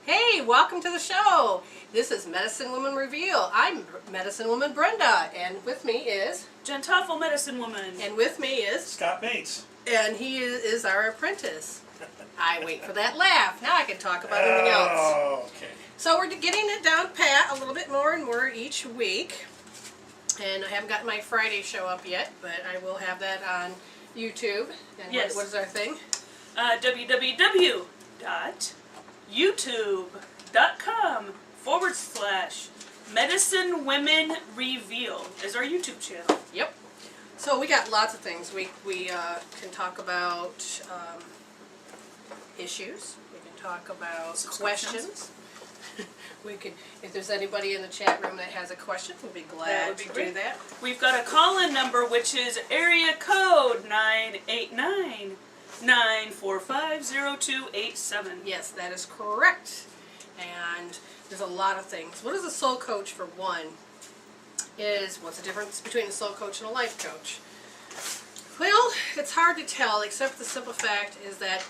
Hey, welcome to the show. This is Medicine Woman Reveal. I'm Medicine Woman Brenda, and with me is Jen Toffel, Medicine Woman. And with me is Scott Bates. And he is our apprentice. I wait for that laugh. Now I can talk about anything else. Oh, okay. So we're getting it down pat a little bit more and more each week. And I haven't got my Friday show up yet, but I will have that on YouTube. And Yes. what is our thing? www.youtube.com/Medicine Women Reveal is our YouTube channel. Yep. So we got lots of things. We can talk about issues. We can talk about questions. We could, if there's anybody in the chat room that has a question, we'll be glad to do that. We've got a call-in number, which is area code 989-945-0287. Yes, that is correct. And there's a lot of things. What is a soul coach, for one? What's the difference between a soul coach and a life coach? Well, it's hard to tell, except the simple fact is that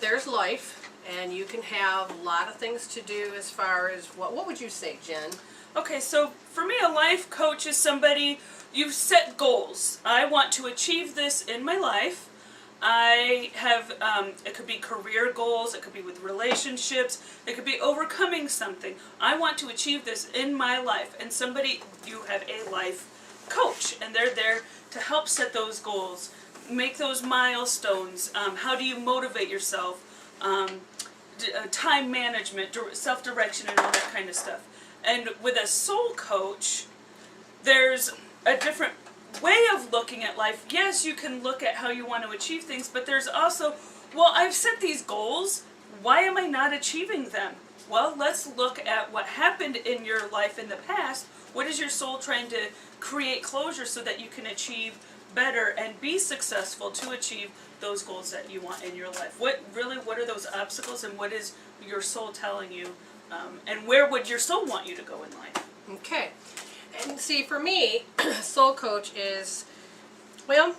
there's life, and you can have a lot of things to do as far as, what would you say, Jen? Okay, so for me, a life coach is somebody, you've set goals. I want to achieve this in my life. I have, it could be career goals, it could be with relationships, it could be overcoming something. I want to achieve this in my life, and you have a life coach, and they're there to help set those goals, make those milestones. How do you motivate yourself? Time management, self-direction, and all that kind of stuff. And with a soul coach, there's a different way of looking at life. Yes, you can look at how you want to achieve things, but there's also, well, I've set these goals, why am I not achieving them? Well, let's look at what happened in your life in the past. What is your soul trying to create closure so that you can achieve better and be successful to achieve those goals that you want in your life? What are those obstacles, and what is your soul telling you, and where would your soul want you to go in life? Okay. And see, for me, soul coach is, well,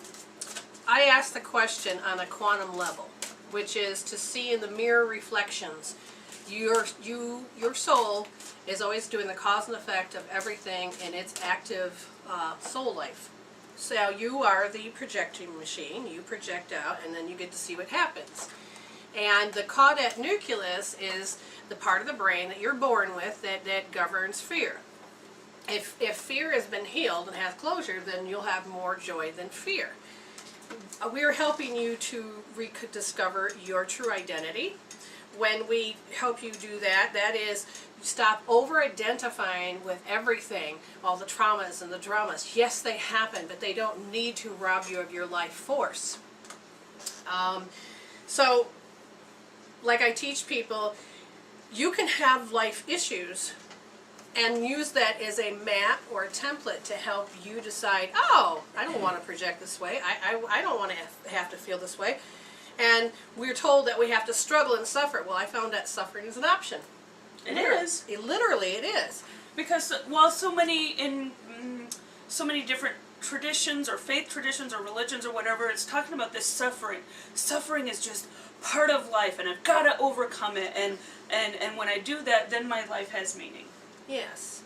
I ask the question on a quantum level, which is to see in the mirror reflections. Your soul is always doing the cause and effect of everything in its active soul life. So you are the projecting machine. You project out, and then you get to see what happens. And the caudate nucleus is the part of the brain that you're born with that governs fear. If fear has been healed and has closure, then you'll have more joy than fear. We're helping you to rediscover your true identity. When we help you do that, that is, stop over-identifying with everything, all the traumas and the dramas. Yes, they happen, but they don't need to rob you of your life force. So, like I teach people, you can have life issues and use that as a map or a template to help you decide, oh, I don't want to project this way. I don't want to have to feel this way. And we're told that we have to struggle and suffer. Well, I found that suffering is an option. It is. Literally, it is. Because while so many different traditions or faith traditions or religions or whatever, it's talking about this suffering. Suffering is just part of life, and I've got to overcome it. And when I do that, then my life has meaning. Yes.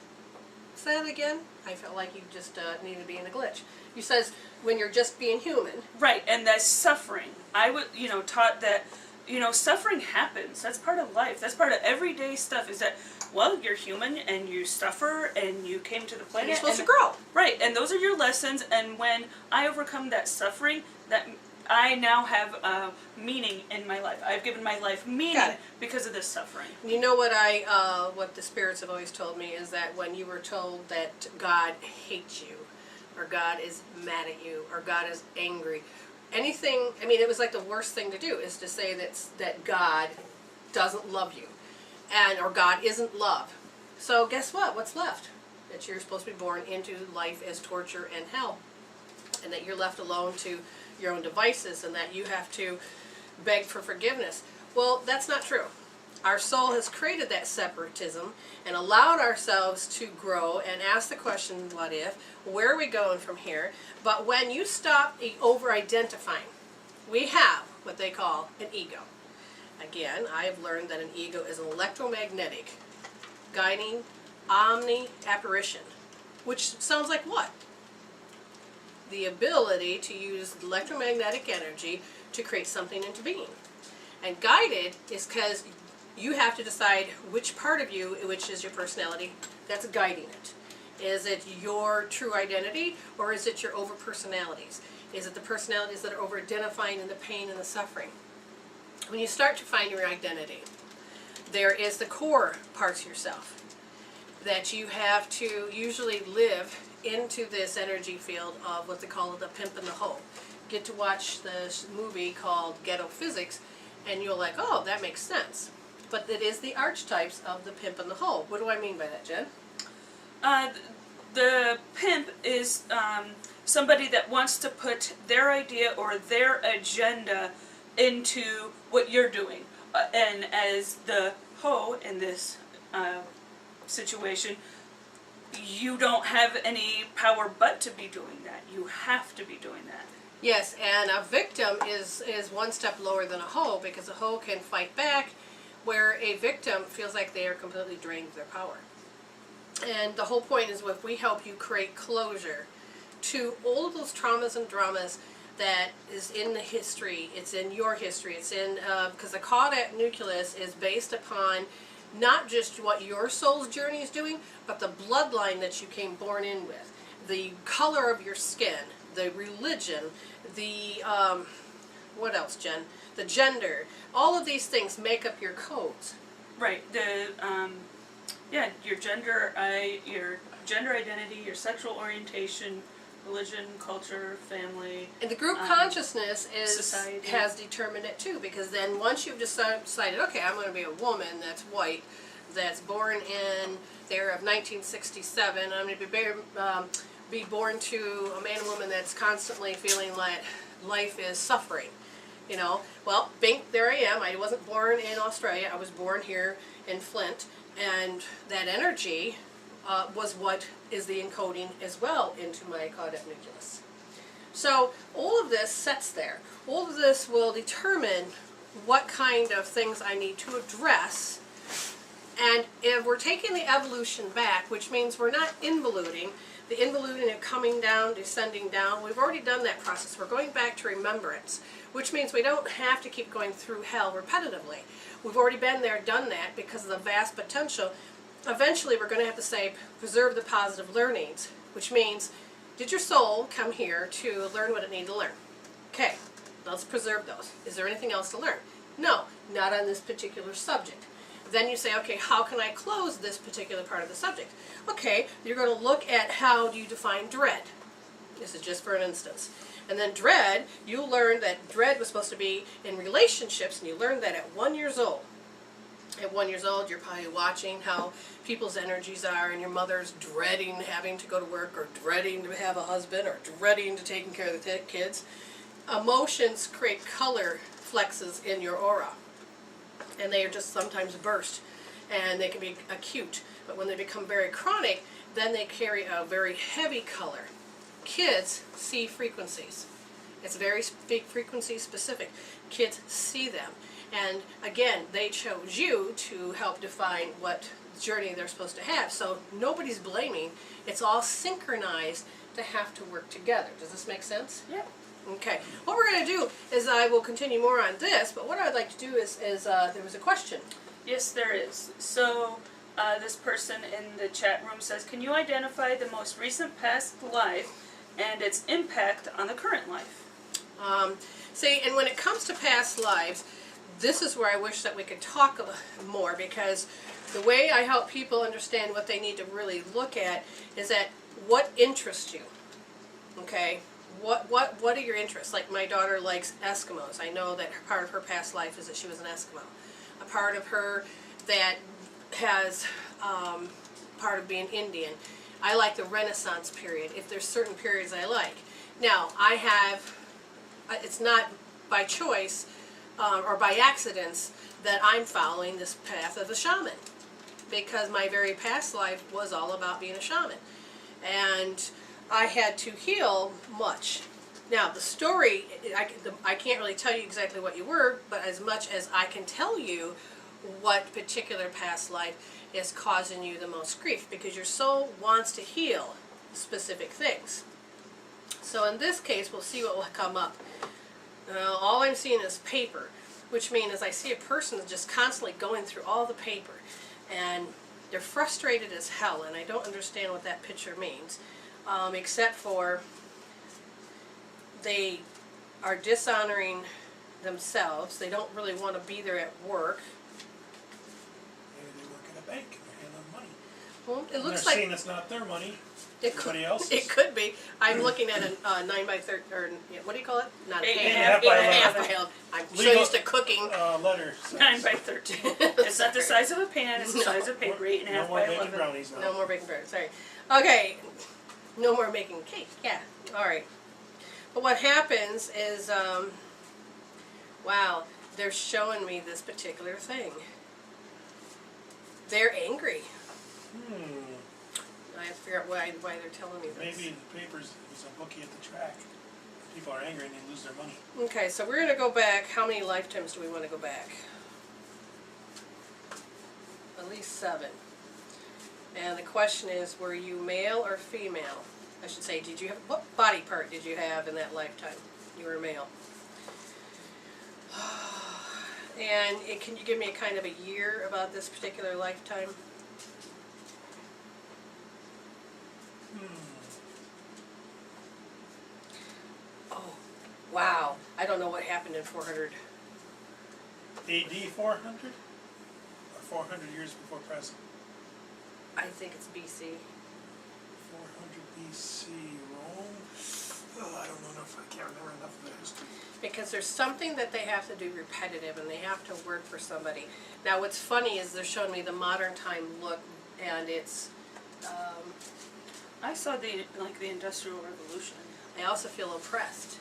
Say that again. I felt like you just needed to be in a glitch. You says when you're just being human. Right, and that's suffering. I was, taught that, suffering happens. That's part of life. That's part of everyday stuff. Is that, well, you're human and you suffer and you came to the planet. And you're supposed to grow. Right, and those are your lessons. And when I overcome that suffering, that I now have meaning in my life. I've given my life meaning because of this suffering. You know what what the spirits have always told me is that when you were told that God hates you, or God is mad at you, or God is angry, anything, I mean, it was like the worst thing to do is to say that God doesn't love you, or God isn't love. So guess what? What's left? That you're supposed to be born into life as torture and hell, and that you're left alone to your own devices, and that you have to beg for forgiveness. Well, that's not true. Our soul has created that separatism and allowed ourselves to grow and ask the question, what if? Where are we going from here? But when you stop over-identifying, we have what they call an ego. Again, I have learned that an ego is an electromagnetic, guiding, omni-apparition, which sounds like what? The ability to use electromagnetic energy to create something into being. And guided is because you have to decide which part of you, which is your personality, that's guiding it. Is it your true identity, or is it your over-personalities? Is it the personalities that are over-identifying in the pain and the suffering? When you start to find your identity, there is the core parts of yourself that you have to usually live into this energy field of what they call the pimp and the hoe. Get to watch this movie called Ghetto Physics, and you're like, oh, that makes sense. But it is the archetypes of the pimp and the hoe. What do I mean by that, Jen? The pimp is somebody that wants to put their idea or their agenda into what you're doing. And as the hoe in this situation, you don't have any power but to be doing that. You have to be doing that. Yes, and a victim is one step lower than a hoe, because a hoe can fight back, where a victim feels like they are completely drained of their power. And the whole point is, if we help you create closure to all of those traumas and dramas that is in the history, it's in your history, it's in, because the caudate nucleus is based upon not just what your soul's journey is doing, but the bloodline that you came born in with, the color of your skin, the religion, the, what else, Jen? The gender. All of these things make up your codes. Right. Yeah, your gender identity, your sexual orientation, religion, culture, family. And the group consciousness society has determined it too, because then once you've decided, okay, I'm going to be a woman that's white, that's born in the era of 1967, I'm going to be born to a man and woman that's constantly feeling like life is suffering. You know, well, bing, there I am. I wasn't born in Australia. I was born here in Flint, and that energy was what is the encoding as well into my caudate nucleus. So all of this sets there. All of this will determine what kind of things I need to address. And if we're taking the evolution back, which means we're not involuting, the involuting of coming down, descending down, we've already done that process. We're going back to remembrance, which means we don't have to keep going through hell repetitively. We've already been there, done that, because of the vast potential. Eventually we're going to have to say, preserve the positive learnings, which means, did your soul come here to learn what it needed to learn? Okay, let's preserve those. Is there anything else to learn? No, not on this particular subject. Then you say, okay, how can I close this particular part of the subject? Okay, you're going to look at how do you define dread. This is just for an instance. And then dread, you learned that dread was supposed to be in relationships, and you learned that at 1 year old. At 1 year old, you're probably watching how people's energies are, and your mother's dreading having to go to work, or dreading to have a husband, or dreading to taking care of the kids. Emotions create color flexes in your aura, and they are just sometimes burst, and they can be acute. But when they become very chronic, then they carry a very heavy color. Kids see frequencies. It's very frequency specific. Kids see them. And again, they chose you to help define what journey they're supposed to have. So nobody's blaming. It's all synchronized to have to work together. Does this make sense? Yep. Okay. What we're going to do is I will continue more on this, but what I'd like to do is there was a question. Yes, there is. So this person in the chat room says, can you identify the most recent past life and its impact on the current life? See, and when it comes to past lives, this is where I wish that we could talk more, because the way I help people understand what they need to really look at is that what interests you, okay? What are your interests? Like my daughter likes Eskimos. I know that part of her past life is that she was an Eskimo. A part of her that has part of being Indian. I like the Renaissance period, if there's certain periods I like. Now, I have, it's not by choice or by accidents that I'm following this path of a shaman, because my very past life was all about being a shaman. And I had to heal much. Now, the story, I can't really tell you exactly what you were, but as much as I can tell you what particular past life is causing you the most grief, because your soul wants to heal specific things. So in this case, we'll see what will come up. Now, all I'm seeing is paper, which means I see a person just constantly going through all the paper, and they're frustrated as hell, and I don't understand what that picture means, except for they are dishonoring themselves. They don't really want to be there at work. Maybe they work at a bank and they're handling money. Well, it And looks they're like seeing it's not their money. it could. Everybody else's. It could be. I'm looking at a 9 by 13, or what do you call it? Not a 8 pan. and a half by 8 and a 11. half. I'm so Legal- used to cooking. Letter. 9 by 13. It's not the size of a pan, it's the No. size of paper, 8 and a No half more by making 11. brownies now. No more baking bread. Sorry. Okay. No more making cake. Yeah. All right. But what happens is, wow, they're showing me this particular thing. They're angry. I have to figure out why they're telling me this. Maybe the papers is a bookie at the track. People are angry and they lose their money. Okay, so we're going to go back. How many lifetimes do we want to go back? At least 7. And the question is, were you male or female? I should say, did you have, what body part did you have in that lifetime? You were male. And can you give me a kind of a year about this particular lifetime? Oh, wow. I don't know what happened in 400. AD 400? Or 400 years before present? I think it's BC. 400 BC Rome? Oh, I don't know enough. I can't remember enough of the history. Because there's something that they have to do repetitive, and they have to work for somebody. Now, what's funny is they're showing me the modern time look, and it's. I saw the Industrial Revolution. I also feel oppressed.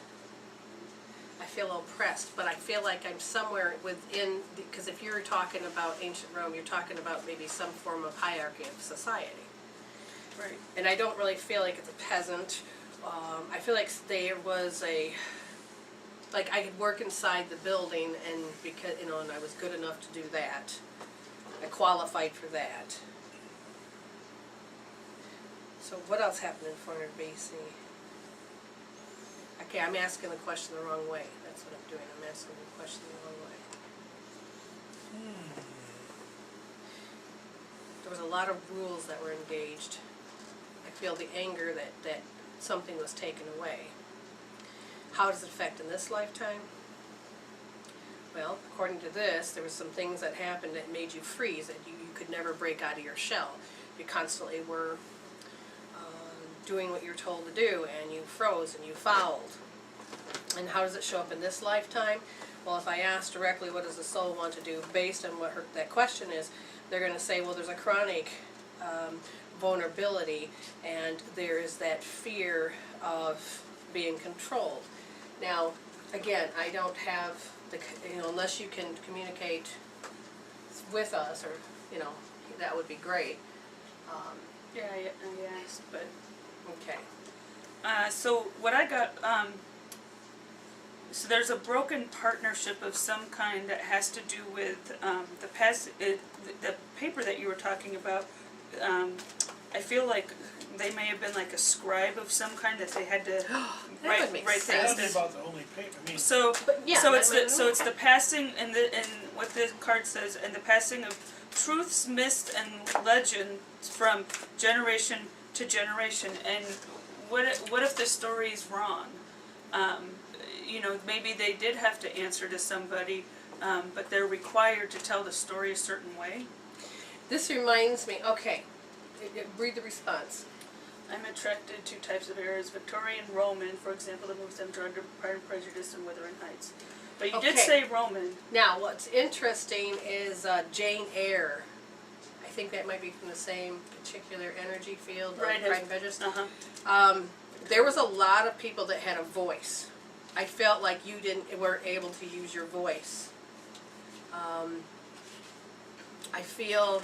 I feel oppressed, but I feel like I'm somewhere within, because if you're talking about ancient Rome, you're talking about maybe some form of hierarchy of society. Right. And I don't really feel like it's a peasant. I feel like there was like I could work inside the building, and because, and I was good enough to do that. I qualified for that. So what else happened in 400 BC? Okay, I'm asking the question the wrong way. That's what I'm doing. I'm asking the question the wrong way. There was a lot of rules that were engaged. I feel the anger that something was taken away. How does it affect in this lifetime? Well, according to this, there were some things that happened that made you freeze, that you could never break out of your shell. You constantly were doing what you're told to do, and you froze and you fouled. And how does it show up in this lifetime? Well, if I ask directly what does the soul want to do based on what that question is, they're going to say, well, there's a chronic vulnerability, and there is that fear of being controlled. Now, again, I don't have the, unless you can communicate with us, or, that would be great. Yeah, yes, but Okay. so what I got, so there's a broken partnership of some kind that has to do with the paper that you were talking about. I feel like they may have been like a scribe of some kind that they had to write things. That'd be about the only paper. I mean, So, yeah, so that it's the passing, and what the card says, and the passing of truths, myths, and legends from generation to generation. And what if the story's wrong? Maybe they did have to answer to somebody, but they're required to tell the story a certain way. This reminds me, okay, read the response. I'm attracted to types of eras, Victorian, Roman, for example, the moves under Pride and Prejudice and Wuthering Heights. But you did Okay. say Roman. Now, what's interesting is Jane Eyre. I think that might be from the same particular energy field, Right, Pride and Prejudice. Uh-huh. There was a lot of people that had a voice. I felt like you weren't able to use your voice. I feel,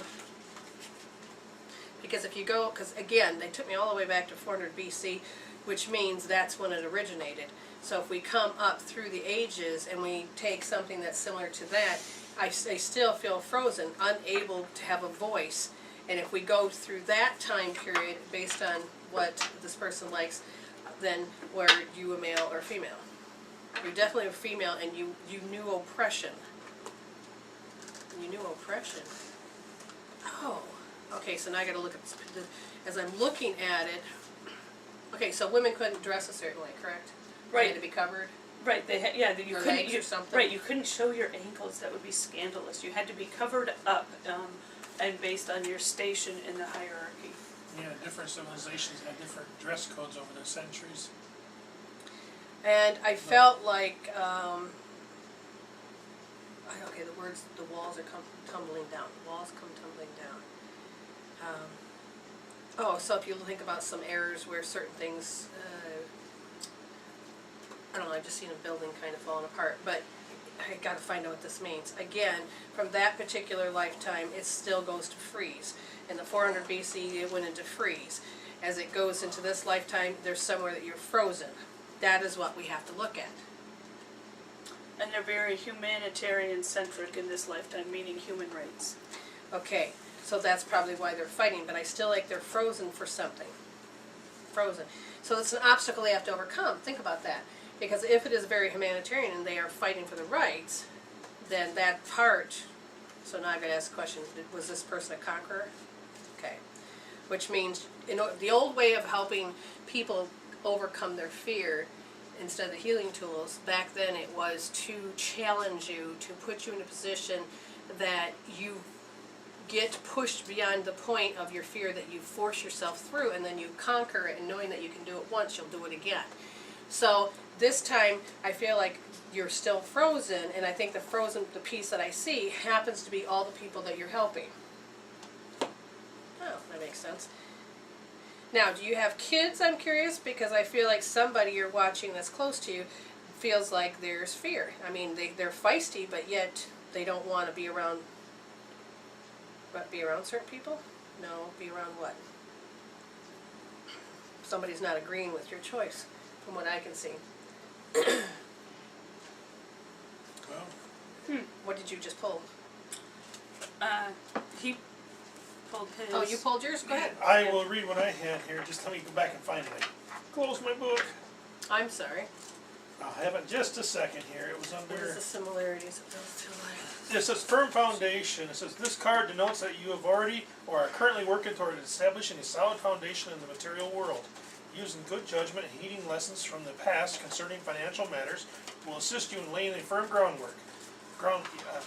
because if you go, because again, they took me all the way back to 400 BC, which means that's when it originated. So if we come up through the ages and we take something that's similar to that, I still feel frozen, unable to have a voice. And if we go through that time period based on what this person likes, then were you a male or female? You're definitely a female, and you knew oppression. You knew oppression. Oh, okay, so now I gotta look at this, as I'm looking at it. Okay, so women couldn't dress a certain way, correct? They Right. had to be covered. Right, you Or couldn't, legs or something? right, you couldn't show your ankles, that would be scandalous. You had to be covered up, and based on your station in the hierarchy. Yeah, different civilizations had different dress codes over the centuries. And I felt like, okay, the walls are tumbling down. The walls come tumbling down. So if you think about some errors where certain things, I don't know, I've just seen a building kind of falling apart, but I gotta find out what this means. Again, from that particular lifetime, it still goes to freeze. In the 400 BC, it went into freeze. As it goes into this lifetime, there's somewhere that you're frozen. That is what we have to look at. And they're very humanitarian-centric in this lifetime, meaning human rights. Okay, so that's probably why they're fighting, but I still like they're frozen for something. Frozen. So it's an obstacle they have to overcome. Think about that. Because if it is very humanitarian and they are fighting for the rights, then that part, so now I've got to ask the question, was this person a conqueror? Okay. Which means, the old way of helping people overcome their fear, instead of the healing tools, back then it was to challenge you, to put you in a position that you get pushed beyond the point of your fear, that you force yourself through, and then you conquer it, and knowing that you can do it once, you'll do it again. So this time, I feel like you're still frozen, and I think the piece that I see happens to be all the people that you're helping. Oh, that makes sense. Now, do you have kids? I'm curious, because I feel like somebody you're watching that's close to you feels like there's fear. I mean, they're feisty, but yet they don't want to be around. But be around certain people? No, be around what? Somebody's not agreeing with your choice, from what I can see. Well, What did you just pull? He pulled his. Oh, you pulled yours? Go ahead. I will read what I had here. Just let me go back and find it. Close my book. I'm sorry. I'll have it just a second here. It was What under. is the similarities of those two lines? It says firm foundation. It says this card denotes that you have already or are currently working toward establishing a solid foundation in the material world. Using good judgment and heeding lessons from the past concerning financial matters will assist you in laying a firm groundwork.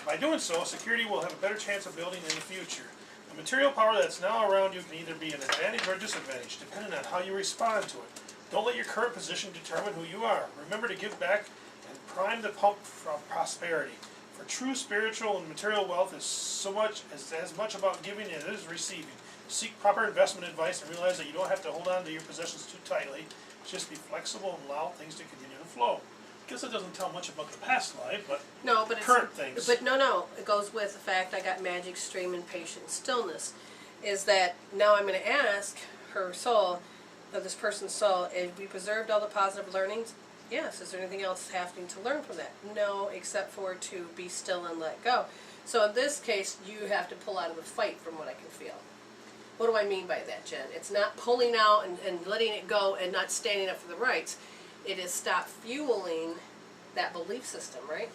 By doing so, security will have a better chance of building in the future. The material power that's now around you can either be an advantage or a disadvantage, depending on how you respond to it. Don't let your current position determine who you are. Remember to give back and prime the pump from prosperity. For true spiritual and material wealth is as much about giving as it is receiving. Seek proper investment advice and realize that you don't have to hold on to your possessions too tightly. Just be flexible and allow things to continue to flow. I guess it doesn't tell much about the past life, but No, but current things. But no, it goes with the fact I got magic, stream, and patient stillness. Is that now I'm going to ask her soul, this person's soul, have we preserved all the positive learnings? Yes. Is there anything else happening to learn from that? No, except for to be still and let go. So in this case, you have to pull out of the fight, from what I can feel. What do I mean by that, Jen? It's not pulling out and letting it go and not standing up for the rights. It is stop fueling that belief system, right?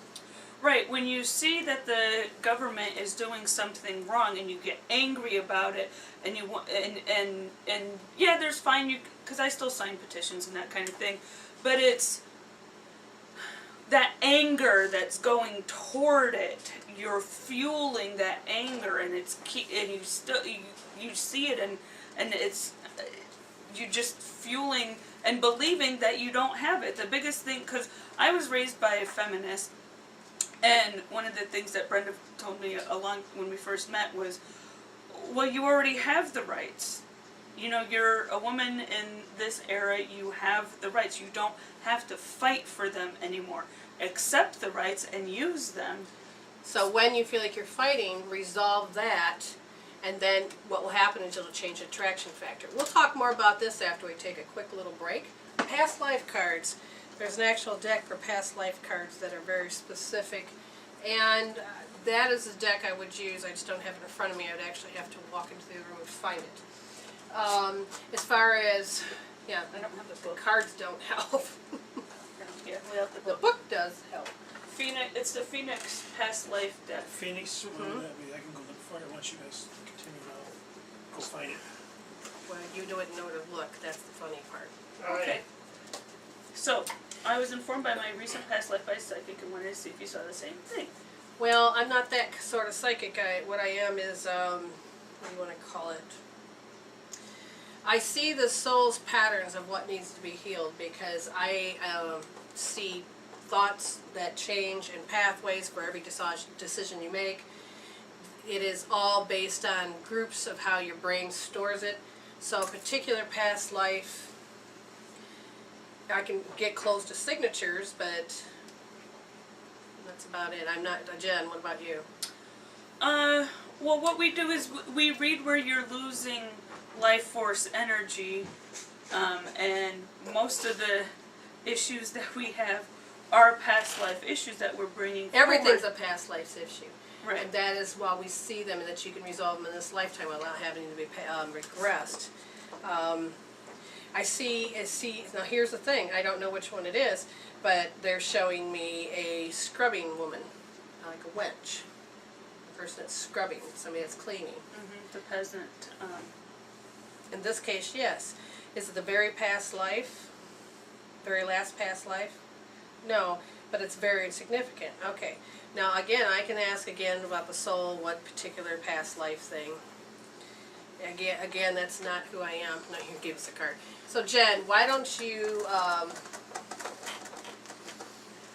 Right, when you see that the government is doing something wrong and you get angry about it, and you want, and yeah, there's fine, because I still sign petitions and that kind of thing, but it's that anger that's going toward it. You're fueling that anger, and you see it, and it's you just fueling and believing that you don't have it. The biggest thing, because I was raised by a feminist. And one of the things that Brenda told me along when we first met was, well, you already have the rights. You know, you're a woman in this era, you have the rights. You don't have to fight for them anymore. Accept the rights and use them. So when you feel like you're fighting, resolve that, and then what will happen is it'll change the attraction factor. We'll talk more about this after we take a quick little break. Past life cards. There's an actual deck for past life cards that are very specific, and that is the deck I would use. I just don't have it in front of me. I would actually have to walk into the other room and find it. As far as, yeah, I don't have the the book. cards don't help. Yeah, we have the The book. book does help. Phoenix. It's the Phoenix past life deck. Phoenix, what would that be? I can go look for it once you guys continue now. Go find it. Well, you do it in order to look. That's the funny part. Okay. So, I was informed by my recent past life by a psychic and wanted to see if you saw the same thing. Well, I'm not that sort of psychic. What I am is, what do you want to call it? I see the soul's patterns of what needs to be healed because I see thoughts that change and pathways for every decision you make. It is all based on groups of how your brain stores it. So a particular past life, I can get close to signatures, but that's about it. I'm not, Jen, what about you? Well, what we do is we read where you're losing life force energy, and most of the issues that we have are past life issues that we're bringing Everything's forward. a past life issue. Right. And that is why we see them and that you can resolve them in this lifetime without having to be regressed. I see, now here's the thing, I don't know which one it is, but they're showing me a scrubbing woman, like a wench. A person that's scrubbing, somebody that's cleaning. The peasant. In this case, yes. Is it the very past life? Very last past life? No, but it's very significant. Okay. Now again, I can ask again about the soul, what particular past life thing. Again, that's not who I am. No, here, give us a card. So Jen, why don't you, I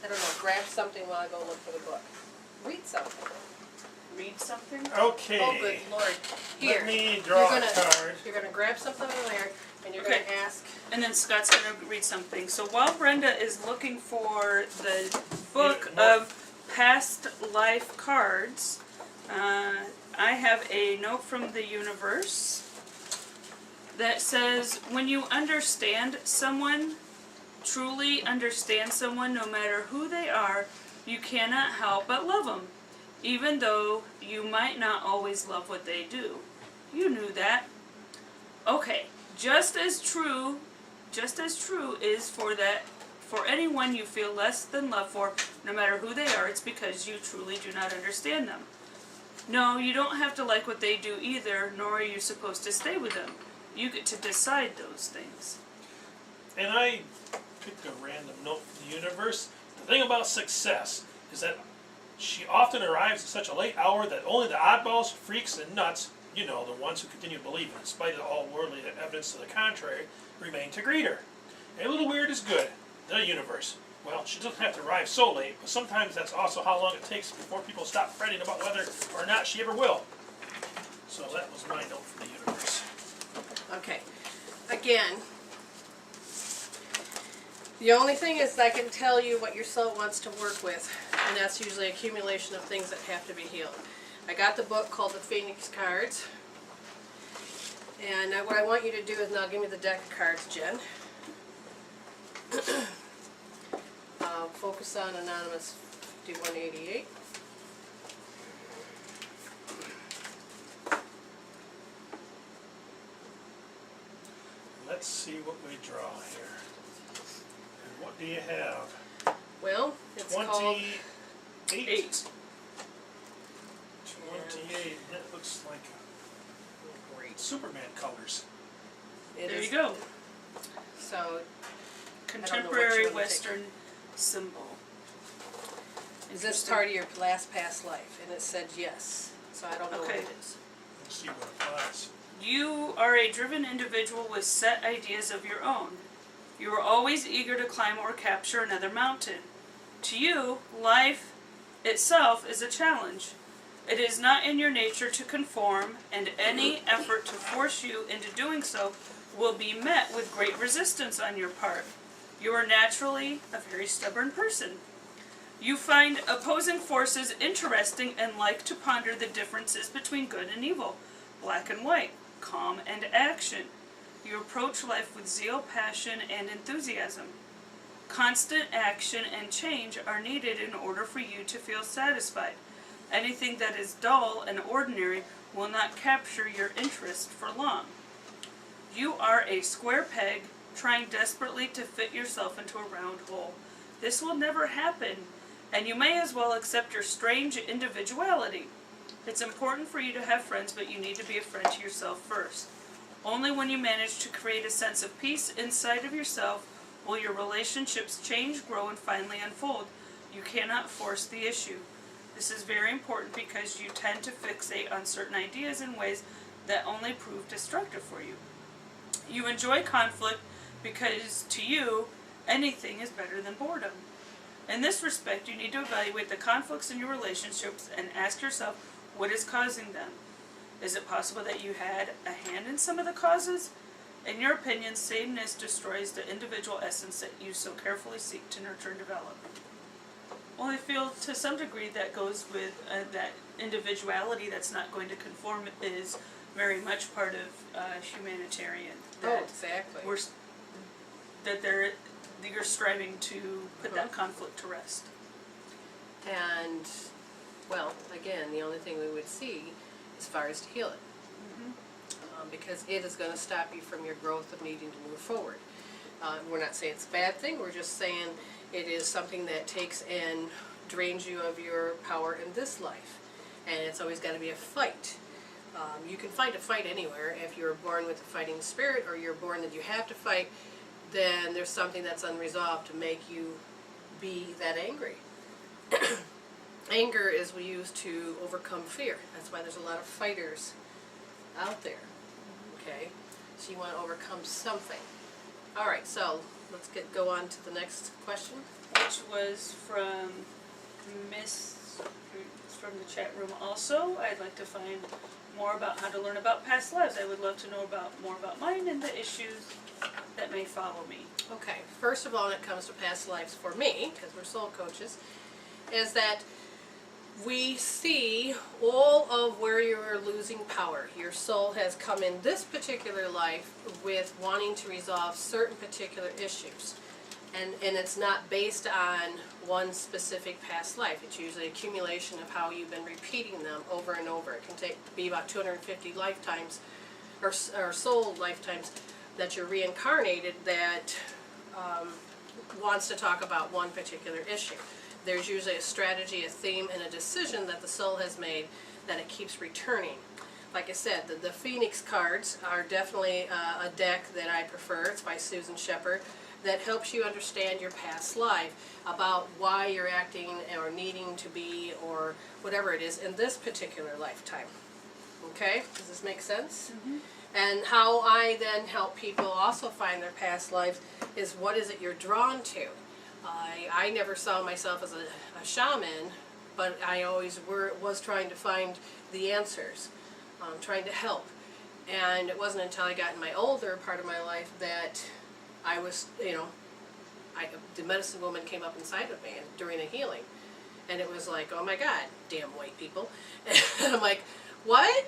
don't know, grab something while I go look for the book. Read something. Read something? Okay. Oh, good Lord. Here. Let me draw you're a card. You're going to grab something over there, and you're Okay. going to ask. And then Scott's going to read something. So while Brenda is looking for the book of past life cards, I have a note from the universe that says, when you understand someone, truly understand someone, no matter who they are, you cannot help but love them, even though you might not always love what they do. You knew that. Okay, just as true is for anyone you feel less than love for, no matter who they are, it's because you truly do not understand them. No, you don't have to like what they do either, nor are you supposed to stay with them. You get to decide those things. And I picked a random note from the universe. The thing about success is that she often arrives at such a late hour that only the oddballs, freaks, and nuts, you know, the ones who continue to believe in spite of all worldly evidence to the contrary, remain to greet her. A little weird is good. The universe. Well, she doesn't have to arrive so late, but sometimes that's also how long it takes before people stop fretting about whether or not she ever will. So that was my note from the universe. Okay. Again, the only thing is I can tell you what your soul wants to work with, and that's usually accumulation of things that have to be healed. I got the book called The Phoenix Cards, and what I want you to do is now give me the deck of cards, Jen. Focus on Anonymous 5188. Let's see what we draw here. And what do you have? Well, it's called 28. 8. 28. That looks like great Superman colors. There you go. So, Contemporary one to Western symbol. is this part of your last past life? And it said yes. So I don't know what Okay. it is. Let's see what applies. You are a driven individual with set ideas of your own. You are always eager to climb or capture another mountain. To you, life itself is a challenge. It is not in your nature to conform, and any effort to force you into doing so will be met with great resistance on your part. You are naturally a very stubborn person. You find opposing forces interesting and like to ponder the differences between good and evil, black and white, calm and action. You approach life with zeal, passion, and enthusiasm. Constant action and change are needed in order for you to feel satisfied. Anything that is dull and ordinary will not capture your interest for long. You are a square peg trying desperately to fit yourself into a round hole. This will never happen, and you may as well accept your strange individuality. It's important for you to have friends, but you need to be a friend to yourself first. Only when you manage to create a sense of peace inside of yourself will your relationships change, grow, and finally unfold. You cannot force the issue. This is very important because you tend to fixate on certain ideas in ways that only prove destructive for you. You enjoy conflict because to you, anything is better than boredom. In this respect, you need to evaluate the conflicts in your relationships and ask yourself what is causing them. Is it possible that you had a hand in some of the causes? In your opinion, sameness destroys the individual essence that you so carefully seek to nurture and develop. Well, I feel to some degree that goes with that individuality that's not going to conform is very much part of humanitarian. Oh, exactly. You're striving to put that conflict to rest. And, well, again, the only thing we would see as far as to heal it. Because it is going to stop you from your growth of needing to move forward. We're not saying it's a bad thing, we're just saying it is something that takes and drains you of your power in this life. And it's always got to be a fight. You can find a fight anywhere. If you're born with a fighting spirit or you're born that you have to fight, then there's something that's unresolved to make you be that angry. Anger is used to overcome fear. That's why there's a lot of fighters out there. Okay, so you want to overcome something. All right, so let's go on to the next question. Which was from Miss, from the chat room also. I'd like to find more about how to learn about past lives. I would love to know more about mine and the issues that may follow me. Okay, first of all, when it comes to past lives for me, because we're soul coaches, is that we see all of where you're losing power. Your soul has come in this particular life with wanting to resolve certain particular issues. And it's not based on one specific past life. It's usually accumulation of how you've been repeating them over and over. It can be about 250 lifetimes or soul lifetimes that you're reincarnated that wants to talk about one particular issue. There's usually a strategy, a theme, and a decision that the soul has made that it keeps returning. Like I said, the Phoenix cards are definitely a deck that I prefer. It's by Susan Shepard. That helps you understand your past life, about why you're acting or needing to be or whatever it is in this particular lifetime. Okay? Does this make sense? Mm-hmm. And how I then help people also find their past lives is what is it you're drawn to. I never saw myself as a shaman, but I always was trying to find the answers, trying to help. And it wasn't until I got in my older part of my life that I was, the medicine woman came up inside of me during a healing. And it was like, oh my God, damn white people. And I'm like, what?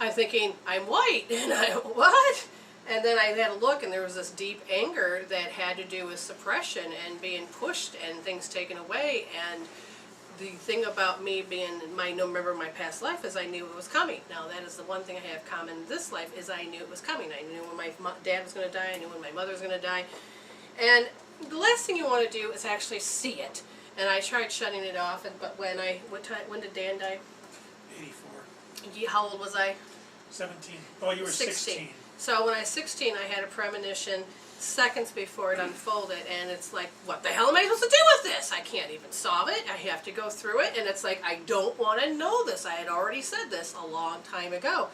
I'm thinking, I'm white. And what? And then I had a look, and there was this deep anger that had to do with suppression and being pushed and things taken away. And the thing about me being no member of my past life is I knew it was coming. Now, that is the one thing I have common in this life is I knew it was coming. I knew when my dad was going to die. I knew when my mother was going to die. And the last thing you want to do is actually see it. And I tried shutting it off. But when did Dan die? 84. How old was I? 17. Oh, you were 16. So when I was 16, I had a premonition seconds before it unfolded, and it's like, what the hell am I supposed to do with this? I can't even solve it. I have to go through it, and it's like, I don't want to know this. I had already said this a long time ago.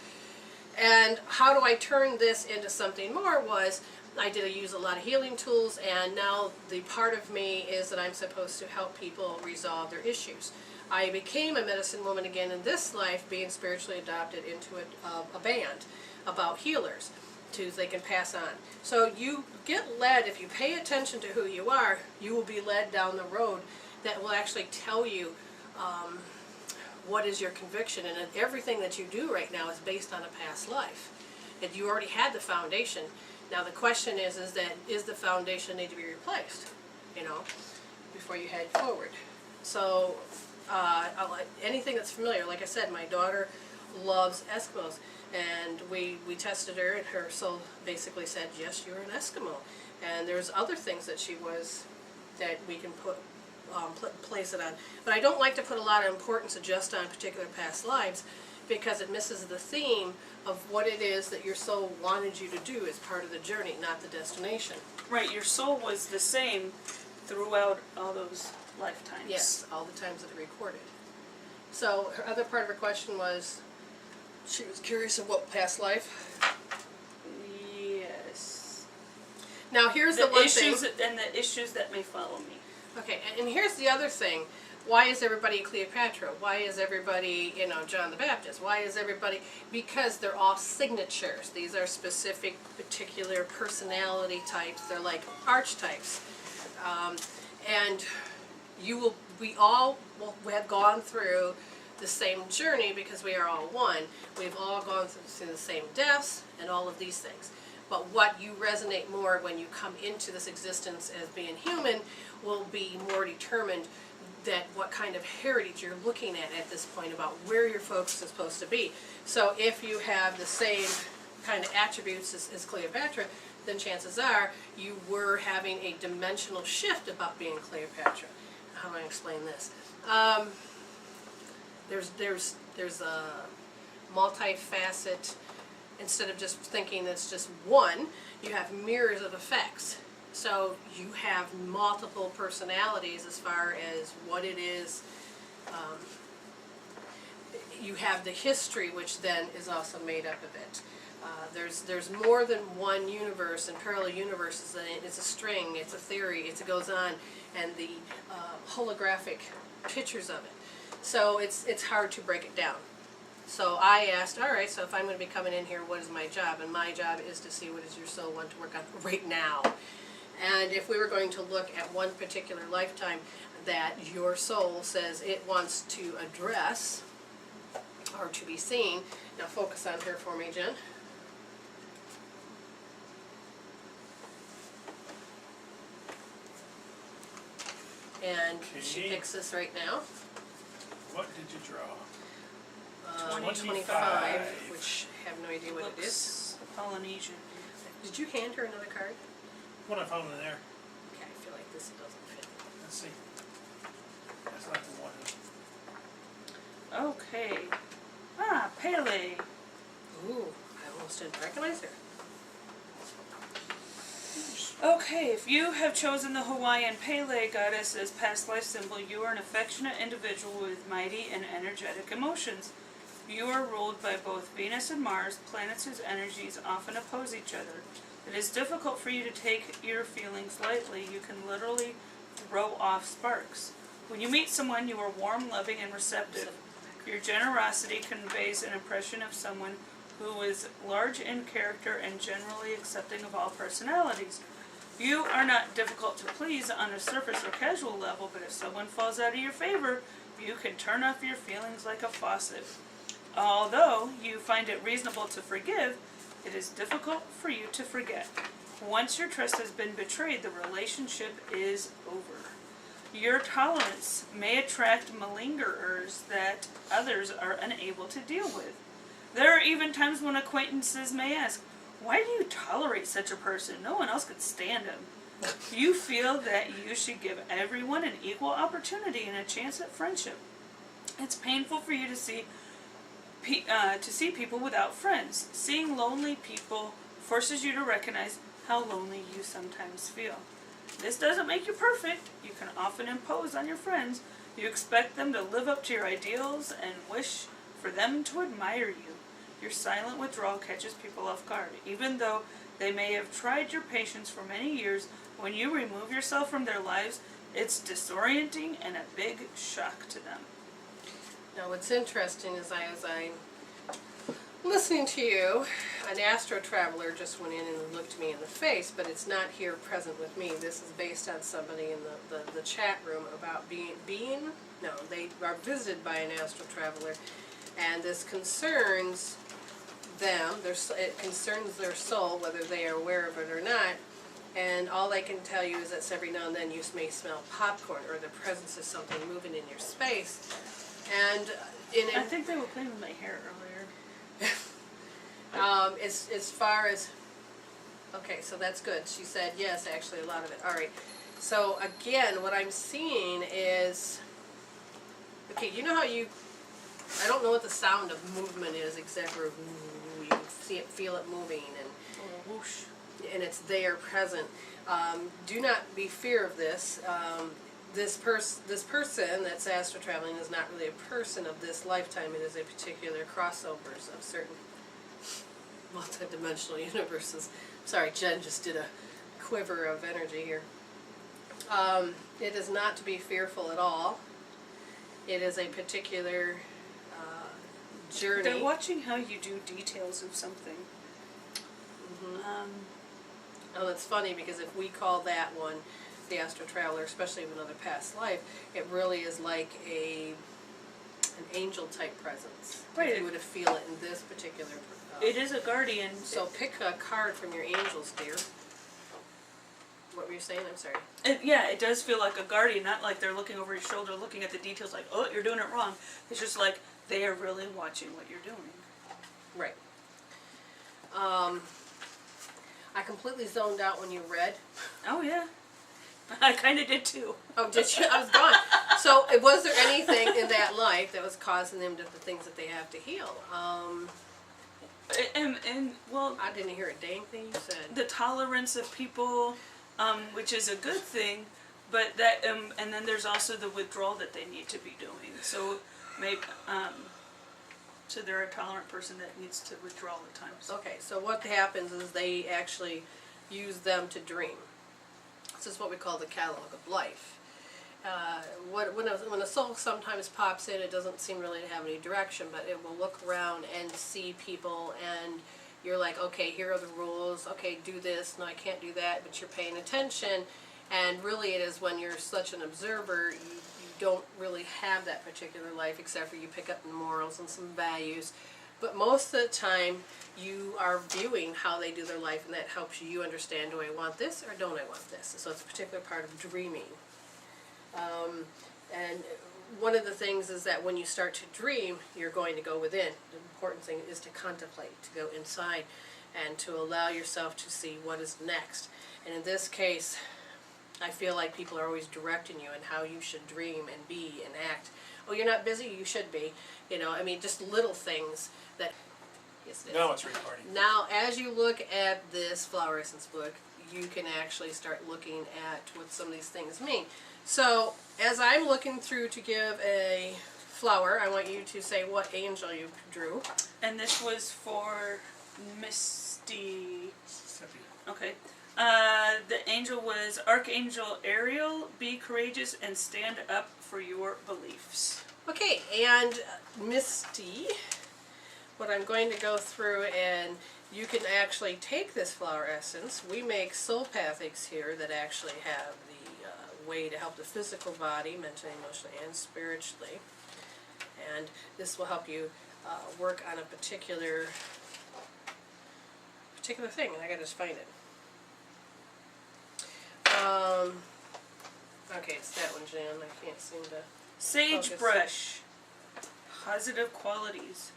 And how do I turn this into something more was, I did use a lot of healing tools, and now the part of me is that I'm supposed to help people resolve their issues. I became a medicine woman again in this life, being spiritually adopted into a band about healers, they can pass on. So you get led, if you pay attention to who you are, you will be led down the road that will actually tell you what is your conviction, and everything that you do right now is based on a past life. And you already had the foundation. Now the question is the foundation need to be replaced? you know, before you head forward. So, anything that's familiar, like I said, my daughter loves Eskimos, and we tested her, and her soul basically said, yes, you're an Eskimo. And there's other things that she was, that we can place it on. But I don't like to put a lot of importance just on particular past lives, because it misses the theme of what it is that your soul wanted you to do as part of the journey, not the destination. Right, your soul was the same throughout all those lifetimes. Yes, all the times that it recorded. So her other part of her question was, she was curious of what past life. Yes. Now here's the one thing. And the issues that may follow me. Okay, and here's the other thing. Why is everybody Cleopatra? Why is everybody, John the Baptist? Why is everybody? Because they're all signatures. These are specific, particular personality types. They're like archetypes. And we all have gone through the same journey because we are all one. We've all gone through the same deaths and all of these things. But what you resonate more when you come into this existence as being human will be more determined that what kind of heritage you're looking at this point about where your focus is supposed to be. So if you have the same kind of attributes as Cleopatra, then chances are you were having a dimensional shift about being Cleopatra. How do I explain this? There's a multi-facet. Instead of just thinking it's just one, you have mirrors of effects. So you have multiple personalities as far as what it is. You have the history, which then is also made up of it. There's more than one universe and parallel universes, and it's a string, it's a theory, it goes on, and the holographic pictures of it. So it's hard to break it down. So I asked, all right, so if I'm going to be coming in here, what is my job? And my job is to see what does your soul want to work on right now. And if we were going to look at one particular lifetime that your soul says it wants to address or to be seen, now focus on her for me, Jen. And she picks this right now. What did you draw? 25, which I have no idea what it is. Polynesian. Did you hand her another card? What I found in there. Okay, I feel like this doesn't fit. Let's see. That's not the one. Okay. Pele. Ooh, I almost didn't recognize her. Okay, if you have chosen the Hawaiian Pele goddess as past life symbol, you are an affectionate individual with mighty and energetic emotions. You are ruled by both Venus and Mars, planets whose energies often oppose each other. It is difficult for you to take your feelings lightly. You can literally throw off sparks. When you meet someone, you are warm, loving, and receptive. Your generosity conveys an impression of someone who is large in character and generally accepting of all personalities. You are not difficult to please on a surface or casual level, but if someone falls out of your favor, you can turn off your feelings like a faucet. Although you find it reasonable to forgive, it is difficult for you to forget. Once your trust has been betrayed, the relationship is over. Your tolerance may attract malingerers that others are unable to deal with. There are even times when acquaintances may ask, "Why do you tolerate such a person? No one else could stand him." You feel that you should give everyone an equal opportunity and a chance at friendship. It's painful for you to see people without friends. Seeing lonely people forces you to recognize how lonely you sometimes feel. This doesn't make you perfect. You can often impose on your friends. You expect them to live up to your ideals and wish for them to admire you. Your silent withdrawal catches people off guard. Even though they may have tried your patience for many years, when you remove yourself from their lives, it's disorienting and a big shock to them. Now what's interesting is as I'm listening to you, an astro traveler just went in and looked me in the face, but it's not here present with me. This is based on somebody in the chat room about they are visited by an astral traveler, and this concerns them, it concerns their soul, whether they are aware of it or not, And all I can tell you is that every now and then you may smell popcorn or the presence of something moving in your space. And I think they were playing with my hair earlier. as far as, okay, so that's good. She said yes, actually a lot of it. All right. So again, what I'm seeing is, okay, you know how I don't know what the sound of movement is exactly. You can see it, feel it moving, and Whoosh. and it's there, present. Do not be fear of this. This person that's astral traveling is not really a person of this lifetime. It is a particular crossovers of certain multidimensional universes. Sorry, Jen just did a quiver of energy here. It is not to be fearful at all. It is a particular journey. They're watching how you do details of something. Oh, it's funny because if we call that one the astral traveler, especially of another past life, it really is like an angel type presence. Right. You would feel it in this particular. It is a guardian. So pick a card from your angels, dear. What were you saying? I'm sorry. Yeah, it does feel like a guardian, not like they're looking over your shoulder, looking at the details like, oh, you're doing it wrong. It's just like they are really watching what you're doing. Right. I completely zoned out when you read. Oh, yeah. I kind of did too. Oh, did you? I was gone. So, was there anything in that life that was causing them to the things that they have to heal? Well, I didn't hear a dang thing you said. the tolerance of people, which is a good thing, but that, and then there's also the withdrawal that they need to be doing. So, maybe, so they're a tolerant person that needs to withdraw at times. Okay, so what happens is they actually use them to dream. This is what we call the catalog of life. When a soul sometimes pops in, it doesn't seem really to have any direction, but it will look around and see people, and you're like, okay, here are the rules, okay, do this, no, I can't do that, but you're paying attention, and really it is when you're such an observer, you don't really have that particular life, except for you pick up the morals and some values. But most of the time, you are viewing how they do their life, and that helps you understand, do I want this or don't I want this? So it's a particular part of dreaming. And one of the things is that when you start to dream, you're going to go within. The important thing is to contemplate, to go inside, and to allow yourself to see what is next. And in this case, I feel like people are always directing you in how you should dream and be and act. Oh, you're not busy? You should be. You know, I mean, just little things that... Yes, it is. Now it's recording. Now, as you look at this flower essence book, you can actually start looking at what some of these things mean. So, as I'm looking through to give a flower, I want you to say what angel you drew. And this was for Misty. Sepia. Okay. The angel was Archangel Ariel. Be courageous and stand up for your beliefs. Okay, and Misty, what I'm going to go through, and you can actually take this flower essence. We make soulpathics here that actually have the way to help the physical body, mentally, emotionally, and spiritually. And this will help you work on a particular thing. I gotta just find it. Okay, it's that one, Jan. I can't seem to... Sagebrush. Positive qualities.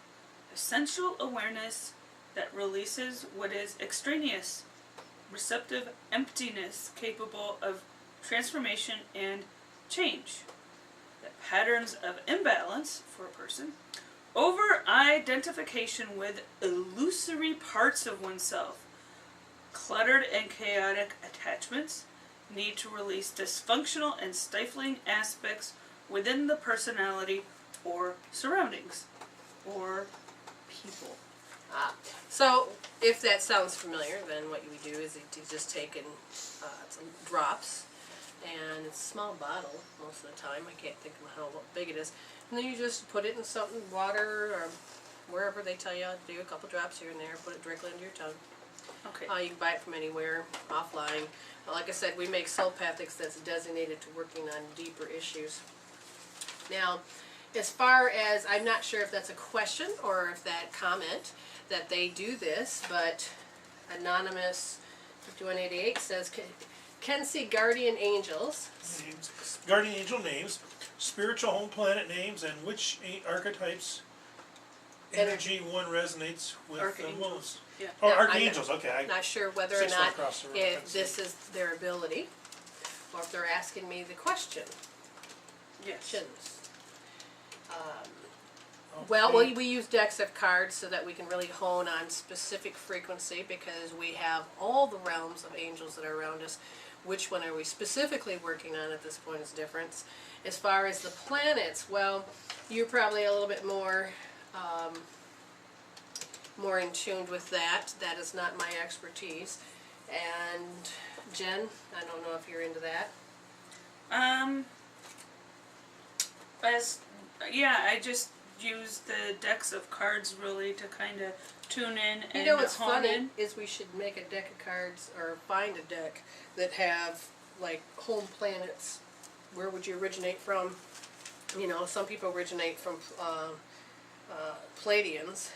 Essential awareness that releases what is extraneous. Receptive emptiness capable of transformation and change. The patterns of imbalance for a person. Over-identification with illusory parts of oneself. Cluttered and chaotic attachments. Need to release dysfunctional and stifling aspects within the personality or surroundings or people. So, if that sounds familiar, then what you would do is you just take in some drops, and it's a small bottle most of the time. I can't think of how big it is. And then you just put it in something, water, or wherever they tell you how to do, a couple drops here and there, put it directly into your tongue. Okay. You can buy it from anywhere, offline. Like I said, we make soulpathics that's designated to working on deeper issues. Now, as far as, I'm not sure if that's a question or if that comment that they do this, but Anonymous 5188 says, can see guardian angels. Names, guardian angel names, spiritual home planet names, and which archetypes energy one resonates with the Archangels. most. Yeah. Oh, Yeah, archangels, okay. I'm not sure whether or Six foot not across the room, if that's this is their ability, or if they're asking me the question. Yes. Questions. Okay. Well, we use decks of cards so that we can really hone on specific frequency, because we have all the realms of angels that are around us. Which one are we specifically working on at this point is different. As far as the planets, well, you're probably a little bit more more in tune with that. That is not my expertise. And Jen, I don't know if you're into that. I just use the decks of cards really to kind of tune in and You know what's hone funny in. is we should make a deck of cards, or find a deck that have like home planets. Where would you originate from? You know, some people originate from Pleiadians,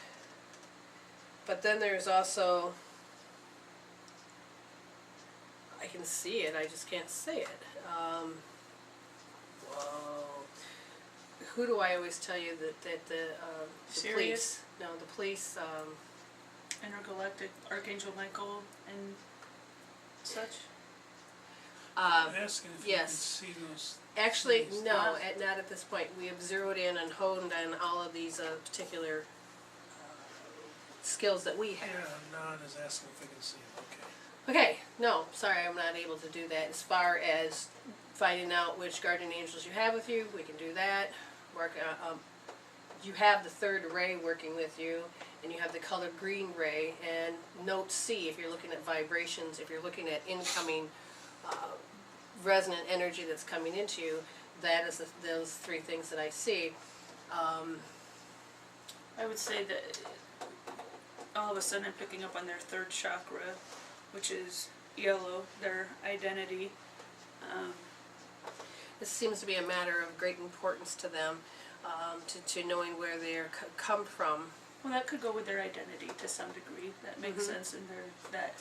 but then there's also, I can see it, I just can't say it. Whoa. Who do I always tell you that the Sirius? police? No, the police. Intergalactic Archangel Michael and such. I'm asking if yes. you can see those. Actually, things. no, not at this point. We have zeroed in and honed on all of these particular skills that we Yeah, have. Nan is asking if I can see it, okay. Okay, no, sorry, I'm not able to do that. As far as finding out which guardian angels you have with you, we can do that. You have the third ray working with you, and you have the color green ray, and note C if you're looking at vibrations, if you're looking at incoming resonant energy that's coming into you. That is those three things that I see. I would say that all of a sudden I'm picking up on their third chakra, which is yellow, their identity. This seems to be a matter of great importance to them, to knowing where they're come from. Well, that could go with their identity to some degree. That makes sense in that.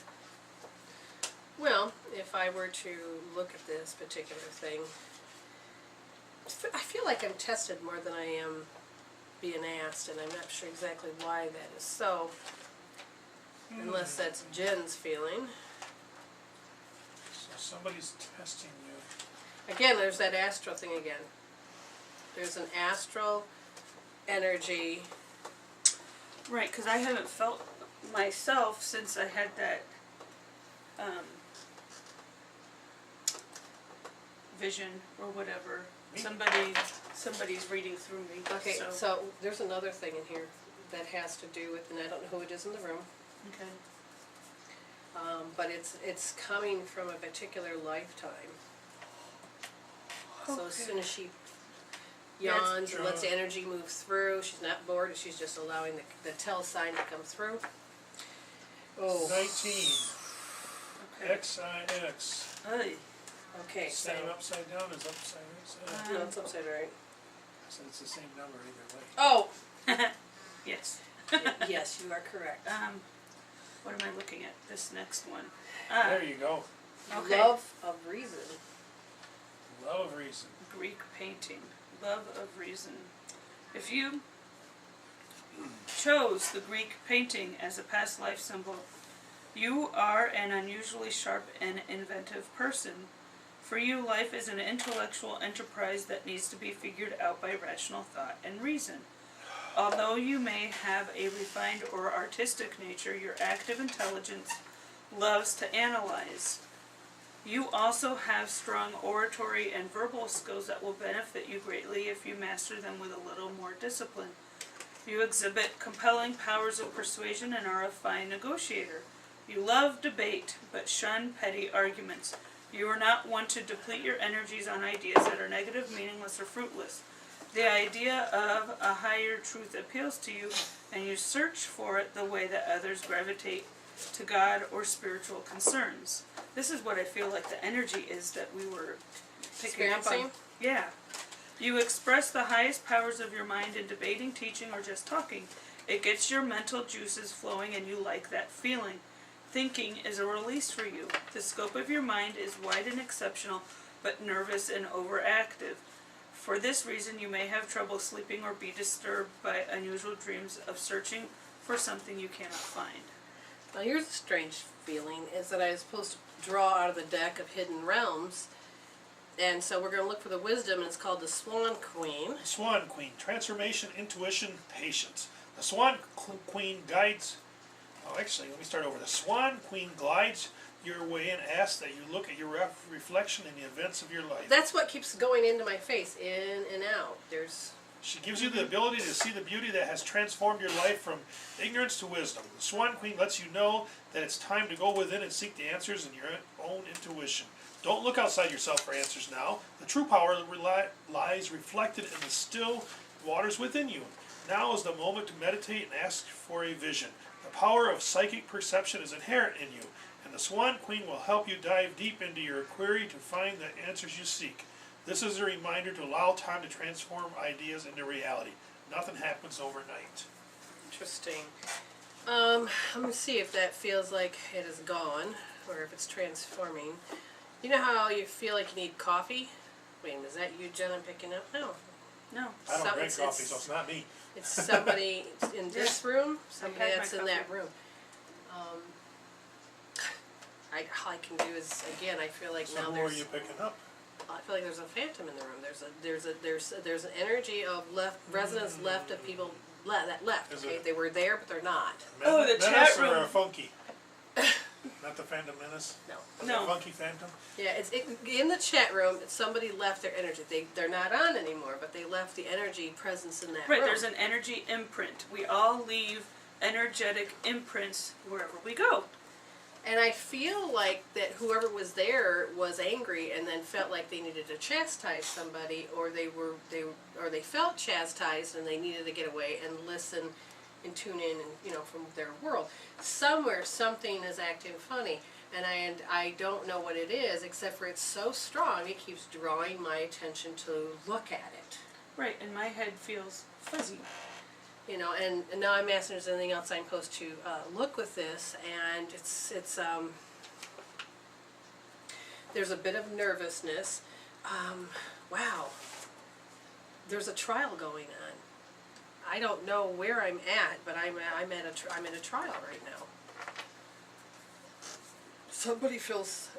Well, if I were to look at this particular thing, I feel like I'm tested more than I am being asked, and I'm not sure exactly why that is so, unless that's Jen's feeling. So somebody's testing you. Again, there's that astral thing again. There's an astral energy. Right, because I haven't felt myself since I had that vision or whatever. Somebody's reading through me. Okay, so there's another thing in here that has to do with, and I don't know who it is in the room, Okay. but it's coming from a particular lifetime. So as soon as she yawns and lets the energy move through, she's not bored, she's just allowing the tell sign to come through. Oh. 19. Okay. XIX. Ay. Okay, so, Same upside down as upside right. no, it's upside right. So it's the same number either way. Oh! Yes. Yes, you are correct. What am I looking at? This next one. There you go. Okay. Love of reason. Love of reason. Greek painting. Love of reason. If you chose the Greek painting as a past life symbol, you are an unusually sharp and inventive person. For you, life is an intellectual enterprise that needs to be figured out by rational thought and reason. Although you may have a refined or artistic nature, your active intelligence loves to analyze. You also have strong oratory and verbal skills that will benefit you greatly if you master them with a little more discipline. You exhibit compelling powers of persuasion and are a fine negotiator. You love debate, but shun petty arguments. You are not one to deplete your energies on ideas that are negative, meaningless, or fruitless. The idea of a higher truth appeals to you, and you search for it the way that others gravitate to God or spiritual concerns. This is what I feel like the energy is that we were picking up on. Yeah. You express the highest powers of your mind in debating, teaching, or just talking. It gets your mental juices flowing, and you like that feeling. Thinking is a release for you. The scope of your mind is wide and exceptional, but nervous and overactive. For this reason, you may have trouble sleeping or be disturbed by unusual dreams of searching for something you cannot find. Now here's a strange feeling, is that I was supposed to draw out of the deck of Hidden Realms, and so we're going to look for the wisdom, and it's called the Swan Queen. Swan Queen, transformation, intuition, patience. The Swan Queen guides, let me start over. The Swan Queen glides your way and asks that you look at your reflection in the events of your life. That's what keeps going into my face, in and out. She gives you the ability to see the beauty that has transformed your life from ignorance to wisdom. The Swan Queen lets you know that it's time to go within and seek the answers in your own intuition. Don't look outside yourself for answers now. The true power lies reflected in the still waters within you. Now is the moment to meditate and ask for a vision. The power of psychic perception is inherent in you, and the Swan Queen will help you dive deep into your query to find the answers you seek. This is a reminder to allow time to transform ideas into reality. Nothing happens overnight. Interesting. Let me see if that feels like it is gone, or if it's transforming. You know how you feel like you need coffee? Wait a minute, is that you, Jen, I'm picking up? No. No. I don't So drink it's- coffee, so it's not me. It's somebody in this room, somebody had my that's in that coffee. room. All I can do is, again, I feel like So now who are there's, you picking up? I feel like there's a phantom in the room. There's an energy of residents left of people that left. Is Okay, it- they were there, but they're not. Oh, the Menace chat or room. a funky? Not the Phantom Menace? No. Was No. it Funky Phantom? Yeah, in the chat room. Somebody left their energy. They're not on anymore, but they left the energy presence in that Right, room. there's an energy imprint. We all leave energetic imprints wherever we go. And I feel like that whoever was there was angry and then felt like they needed to chastise somebody, or they felt chastised and they needed to get away and listen and tune in, and from their world. Somewhere something is acting funny, and I don't know what it is, except for it's so strong it keeps drawing my attention to look at it. Right, and my head feels fuzzy. And now I'm asking if there's anything else I'm supposed to look with this, and it's there's a bit of nervousness. Wow, there's a trial going on. I don't know where I'm at, but I'm in a trial right now. Somebody feels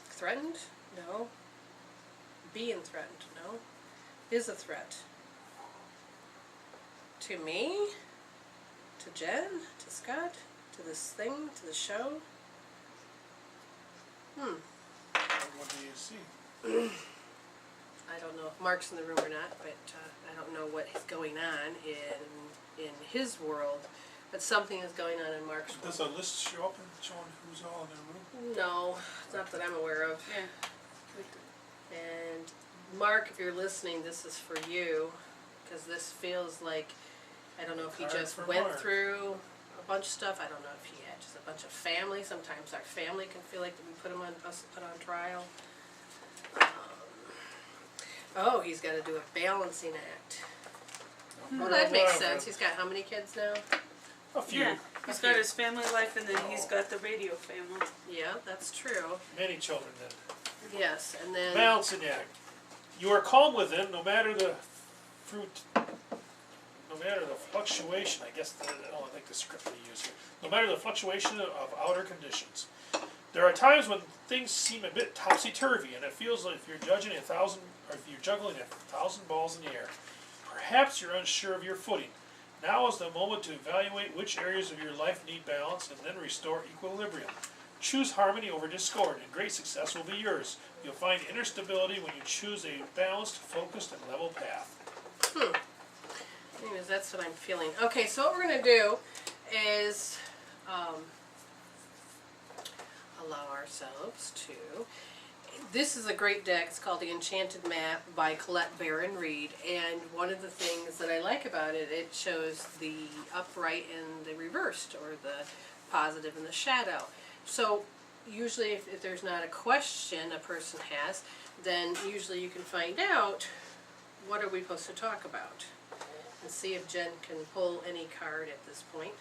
threatened? No. Being threatened? No. Is a threat. To me? To Jen? To Scott? To this thing? To the show? What do you see? I don't know if Mark's in the room or not, but I don't know what is going on in his world. But something is going on in Mark's world. Does a list show up and showing who's all in the room? No, not that I'm aware of. Yeah. And Mark, if you're listening, this is for you, because this feels like, I don't know if he Card just for went Mark. through a bunch of stuff. I don't know if he had just a bunch of family. Sometimes our family can feel like we put on trial. Oh, he's got to do a balancing act. Well, that makes sense. He's got how many kids now? A few. Yeah, he's got his family life, and then he's got the radio family. Yeah, that's true. Many children then. Yes, and then Balancing act. You are calm within, no matter the fluctuation. I guess I don't think the script we use here. No matter the fluctuation of outer conditions. There are times when things seem a bit topsy-turvy, and it feels like if you're juggling 1,000 balls in the air. Perhaps you're unsure of your footing. Now is the moment to evaluate which areas of your life need balance and then restore equilibrium. Choose harmony over discord, and great success will be yours. You'll find inner stability when you choose a balanced, focused, and level path. anyways, that's what I'm feeling. Okay, so what we're going to do is allow ourselves to... This is a great deck. It's called The Enchanted Map by Colette Baron Reed. And one of the things that I like about it, it shows the upright and the reversed, or the positive and the shadow. So usually if there's not a question a person has, then usually you can find out what are we supposed to talk about. And see if Jen can pull any card at this point.